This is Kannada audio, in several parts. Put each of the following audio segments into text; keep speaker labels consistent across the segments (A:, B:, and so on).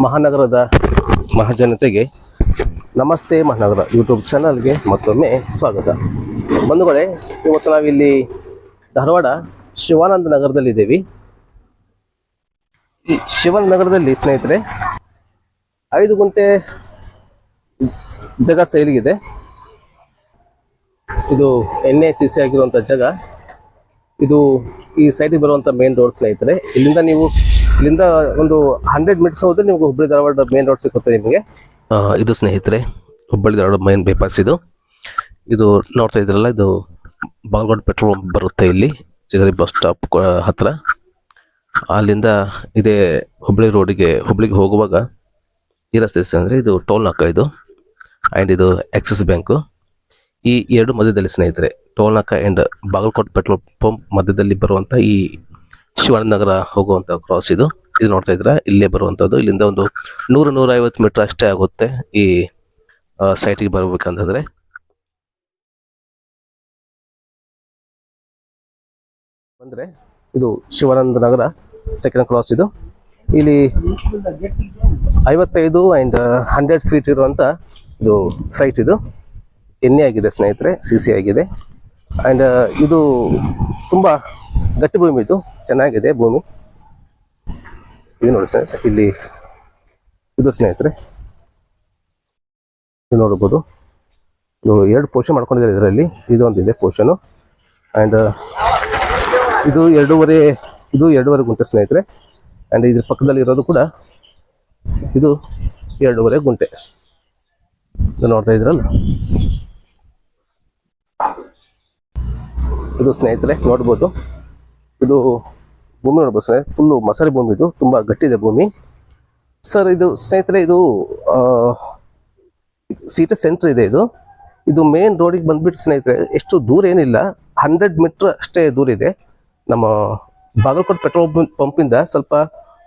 A: ಮಹಾನಗರದ ಮಹಾಜನತೆಗೆ ನಮಸ್ತೆ ಮಹಾನಗರ ಯೂಟ್ಯೂಬ್ ಚಾನಲ್ಗೆ ಮತ್ತೊಮ್ಮೆ ಸ್ವಾಗತ. ಬಂಧುಗಳೇ, ಇವತ್ತು ನಾವಿಲ್ಲಿ ಧಾರವಾಡ ಶಿವಾನಂದ ನಗರದಲ್ಲಿದ್ದೇವೆ. ಈ ಶಿವಾನಂದ ನಗರದಲ್ಲಿ ಸ್ನೇಹಿತರೆ 5 ಗುಂಟೆ ಜಾಗ ಸೇಲಿಗಿದೆ. ಇದು NACC ಆಗಿರುವಂಥ ಜಾಗ. ಇದು ಈ ಸೈಡಿಗೆ ಬರುವಂಥ ಮೇನ್ ರೋಡ್ ಸ್ನೇಹಿತರೆ. ಇಲ್ಲಿಂದ ಒಂದು 100 ಮೀಟರ್ಸ್ ಹೋದ್ರೆ ನಿಮ್ಗೆ ಹುಬ್ಬಳ್ಳಿ ಧಾರವಾಡ ಮೇನ್ ರೋಡ್ ಸಿಗುತ್ತೆ ನಿಮಗೆ. ಇದು ಸ್ನೇಹಿತರೆ ಹುಬ್ಬಳ್ಳಿ ಧಾರವಾಡ ಮೇನ್ ಬೈಪಾಸ್. ಇದು ನೋಡ್ತಾ ಇದ್ರಲ್ಲ, ಇದು ಬಾಗಲಕೋಟೆ ಪೆಟ್ರೋಲ್ ಪಂಪ್ ಬರುತ್ತೆ ಇಲ್ಲಿ ಜಗರಿ ಬಸ್ ಸ್ಟಾಪ್ ಹತ್ರ. ಅಲ್ಲಿಂದ ಇದೇ ಹುಬ್ಬಳ್ಳಿಗೆ ಹೋಗುವಾಗ ಈ ರಸ್ತೆ ಅಂದರೆ ಇದು ಟೋಲ್ ನಾಕ ಇದು, ಆ್ಯಂಡ್ ಇದು ಆಕ್ಸಿಸ್ ಬ್ಯಾಂಕು. ಈ ಎರಡು ಮಧ್ಯದಲ್ಲಿ ಸ್ನೇಹಿತರೆ, ಟೋಲ್ ನಾಕ ಆ್ಯಂಡ್ ಬಾಗಲಕೋಟೆ ಪೆಟ್ರೋಲ್ ಪಂಪ್ ಮಧ್ಯದಲ್ಲಿ ಬರುವಂಥ ಈ ಶಿವಾನಂದ ನಗರ ಹೋಗುವಂಥ ಕ್ರಾಸ್ ಇದು ನೋಡ್ತಾ ಇದ್ರ, ಇಲ್ಲೇ ಬರುವಂಥದ್ದು. ಇಲ್ಲಿಂದ ಒಂದು 100-150 ಮೀಟರ್ ಅಷ್ಟೇ ಆಗುತ್ತೆ ಈ ಸೈಟಿಗೆ ಬರಬೇಕಂತಂದ್ರೆ. ಅಂದರೆ ಇದು ಶಿವಾನಂದ ನಗರ ಸೆಕೆಂಡ್ ಕ್ರಾಸ್. ಇದು ಇಲ್ಲಿ 55 ಆ್ಯಂಡ್ 100 ಫೀಟ್ ಇರುವಂಥ ಇದು ಸೈಟ್. ಇದು NA ಆಗಿದೆ ಸ್ನೇಹಿತರೆ, CC ಆಗಿದೆ. ಆ್ಯಂಡ್ ಇದು ತುಂಬ ಗಟ್ಟಿ ಭೂಮಿ, ಇದು ಚೆನ್ನಾಗಿದೆ ಭೂಮಿ. ಇದು ನೋಡಿ ಸ್ನೇಹಿತರೆ, ಇಲ್ಲಿ ಇದು ಸ್ನೇಹಿತರೆ ಇದು ನೋಡ್ಬೋದು. ಇದು 2 ಪೋರ್ಷನ್ ಮಾಡ್ಕೊಂಡಿದ್ದಾರೆ ಇದರಲ್ಲಿ. ಇದೊಂದಿದೆ ಪೋರ್ಷನು, ಆ್ಯಂಡ್ ಇದು 2.5 ಗುಂಟೆ ಸ್ನೇಹಿತರೆ. ಆ್ಯಂಡ್ ಇದ್ರ ಪಕ್ಕದಲ್ಲಿ ಇರೋದು ಕೂಡ ಇದು 2.5 ಗುಂಟೆ. ಇದು ನೋಡ್ತಾ ಇದ್ರಲ್ಲ, ಇದು ಸ್ನೇಹಿತರೆ ನೋಡ್ಬೋದು. ಇದು ಭೂಮಿ ನೋಡ್ಬೋದು ಸ್ನೇಹಿತರೆ, ಫುಲ್ಲು ಮಸಾಲೆ ಭೂಮಿ. ಇದು ತುಂಬ ಗಟ್ಟಿದೆ ಭೂಮಿ ಸರ್. ಇದು ಸ್ನೇಹಿತರೆ ಇದು ಸಿಟಿ ಸೆಂಟ್ರ್ ಇದೆ. ಇದು ಮೇನ್ ರೋಡಿಗೆ ಬಂದ್ಬಿಟ್ಟು ಸ್ನೇಹಿತರೆ ಎಷ್ಟು ದೂರ ಏನಿಲ್ಲ, 100 ಮೀಟ್ರ್ ಅಷ್ಟೇ ದೂರ ಇದೆ. ನಮ್ಮ ಬಾಗಲಕೋಟೆ ಪೆಟ್ರೋಲ್ ಪಂಪಿಂದ ಸ್ವಲ್ಪ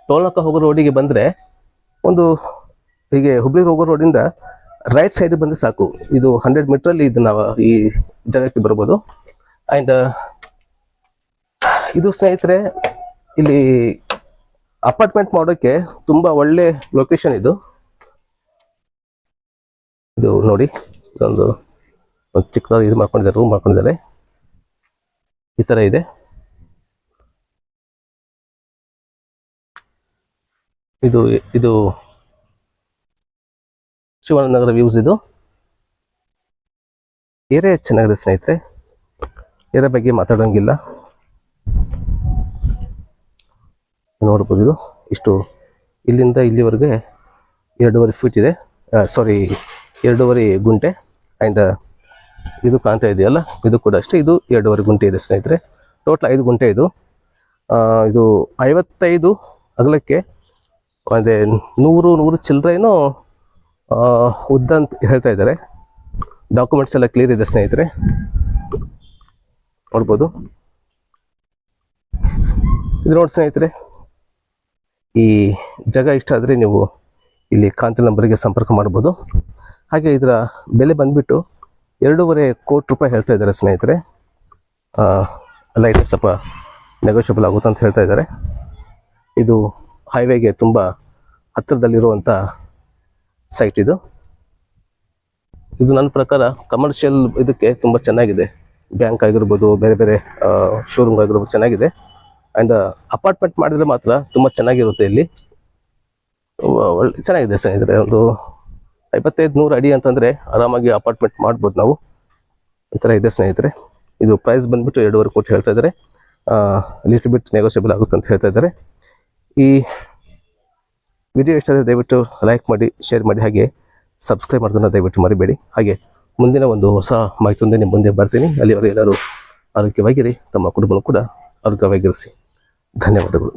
A: ಟೋಲ್ನಾಕ ಹೋಗೋ ರೋಡಿಗೆ ಬಂದರೆ, ಒಂದು ಹೀಗೆ ಹುಬ್ಳಿಗೆ ಹೋಗೋ ರೋಡಿಂದ ರೈಟ್ ಸೈಡಿಗೆ ಬಂದರೆ ಸಾಕು. ಇದು 100 ಮೀಟ್ರಲ್ಲಿ ಇದು ನಾವು ಈ ಜಾಗಕ್ಕೆ ಬರ್ಬೋದು. ಆ್ಯಂಡ್ ಇದು ಸ್ನೇಹಿತರೆ ಇಲ್ಲಿ ಅಪಾರ್ಟ್ಮೆಂಟ್ ಮಾಡೋಕ್ಕೆ ತುಂಬ ಒಳ್ಳೆ ಲೊಕೇಶನ್ ಇದು ನೋಡಿ. ಇದೊಂದು ಚಿಕ್ಕದಾಗಿ ಇದು ಮಾಡ್ಕೊಂಡಿದ್ದಾರೆ, ರೂಮ್ ಮಾಡ್ಕೊಂಡಿದ್ದಾರೆ. ಈ ಥರ ಇದೆ. ಇದು ಶಿವಾನಂದ ನಗರ ವ್ಯೂಸ್. ಇದು ಏರಿಯಾ ಚೆನ್ನಾಗಿದೆ ಸ್ನೇಹಿತರೆ, ಏರಿಯಾ ಬಗ್ಗೆ ಮಾತಾಡೋಂಗಿಲ್ಲ. ನೋಡ್ಬೋದು, ಇದು ಇಷ್ಟು ಇಲ್ಲಿಂದ ಇಲ್ಲಿವರೆಗೆ 2.5 ಫೀಟ್ ಇದೆ, 2.5 ಗುಂಟೆ. ಆ್ಯಂಡ್ ಇದು ಕಾಣ್ತಾ ಇದೆಯಲ್ಲ, ಇದು ಕೂಡ ಅಷ್ಟೇ, ಇದು 2.5 ಗುಂಟೆ ಇದೆ ಸ್ನೇಹಿತರೆ. ಟೋಟಲ್ 5 ಗುಂಟೆ ಇದು. ಇದು 55 ಅಗಲಕ್ಕೆ, ಅದೇ 100 ಚಿಲ್ಲರೆನೋ ಉದ್ದ ಅಂತ ಹೇಳ್ತಾ ಇದ್ದಾರೆ. ಡಾಕ್ಯುಮೆಂಟ್ಸ್ ಎಲ್ಲ ಕ್ಲಿಯರ್ ಇದೆ ಸ್ನೇಹಿತರೆ, ನೋಡ್ಬೋದು. ಇದು ನೋಡಿ ಸ್ನೇಹಿತರೆ, ಈ ಜಾಗ ಇಷ್ಟ ಆದರೆ ನೀವು ಇಲ್ಲಿ ಕಾಂತಿ ನಂಬರಿಗೆ ಸಂಪರ್ಕ ಮಾಡ್ಬೋದು. ಹಾಗೆ ಇದರ ಬೆಲೆ ಬಂದುಬಿಟ್ಟು 2.5 ಕೋಟಿ ರೂಪಾಯಿ ಹೇಳ್ತಾ ಇದ್ದಾರೆ ಸ್ನೇಹಿತರೆ. ಎಲ್ಲ ಇದು ಸ್ವಲ್ಪ ನೆಗೋಷಿಯಬಲ್ ಆಗುತ್ತೆ ಅಂತ ಹೇಳ್ತಾ ಇದ್ದಾರೆ. ಇದು ಹೈವೇಗೆ ತುಂಬ ಹತ್ತಿರದಲ್ಲಿರುವಂಥ ಸೈಟ್ ಇದು ನನ್ನ ಪ್ರಕಾರ ಕಮರ್ಷಿಯಲ್ ಇದಕ್ಕೆ ತುಂಬ ಚೆನ್ನಾಗಿದೆ. ಬ್ಯಾಂಕ್ ಆಗಿರ್ಬೋದು, ಬೇರೆ ಬೇರೆ ಶೋರೂಮ್ ಆಗಿರ್ಬೋದು, ಚೆನ್ನಾಗಿದೆ. ಆ್ಯಂಡ್ ಅಪಾರ್ಟ್ಮೆಂಟ್ ಮಾಡಿದರೆ ಮಾತ್ರ ತುಂಬ ಚೆನ್ನಾಗಿರುತ್ತೆ. ಇಲ್ಲಿ ಒಳ್ಳೆ ಚೆನ್ನಾಗಿದೆ ಸ್ನೇಹಿತರೆ. ಒಂದು 55-100 ಅಡಿ ಅಂತಂದರೆ ಆರಾಮಾಗಿ ಅಪಾರ್ಟ್ಮೆಂಟ್ ಮಾಡ್ಬೋದು ನಾವು. ಈ ಥರ ಇದೆ ಸ್ನೇಹಿತರೆ. ಇದು ಪ್ರೈಸ್ ಬಂದುಬಿಟ್ಟು 2.5 ಕೋಟಿ ಹೇಳ್ತಾ ಇದ್ದಾರೆ. ಲಿಟಲ್ ಬಿಟ್ ನೆಗೋಷಿಯಬಲ್ ಆಗುತ್ತೆ ಅಂತ ಹೇಳ್ತಾ ಇದ್ದಾರೆ. ಈ ವಿಡಿಯೋ ಇಷ್ಟ ಆದರೆ ದಯವಿಟ್ಟು ಲೈಕ್ ಮಾಡಿ, ಶೇರ್ ಮಾಡಿ, ಹಾಗೆ ಸಬ್ಸ್ಕ್ರೈಬ್ ಮಾಡೋದನ್ನು ದಯವಿಟ್ಟು ಮರಿಬೇಡಿ. ಹಾಗೆ ಮುಂದಿನ ಒಂದು ಹೊಸ ಮಾಹಿತಿಯೊಂದಿಗೆ ನಿಮ್ಮ ಮುಂದೆ ಬರ್ತೀನಿ. ಅಲ್ಲಿವರೆಗೆ ಎಲ್ಲರೂ ಆರೋಗ್ಯವಾಗಿರಿ, ತಮ್ಮ ಕುಟುಂಬನೂ ಕೂಡ ಆರೋಗ್ಯವಾಗಿರಿಸಿ. ಧನ್ಯವಾದಗಳು.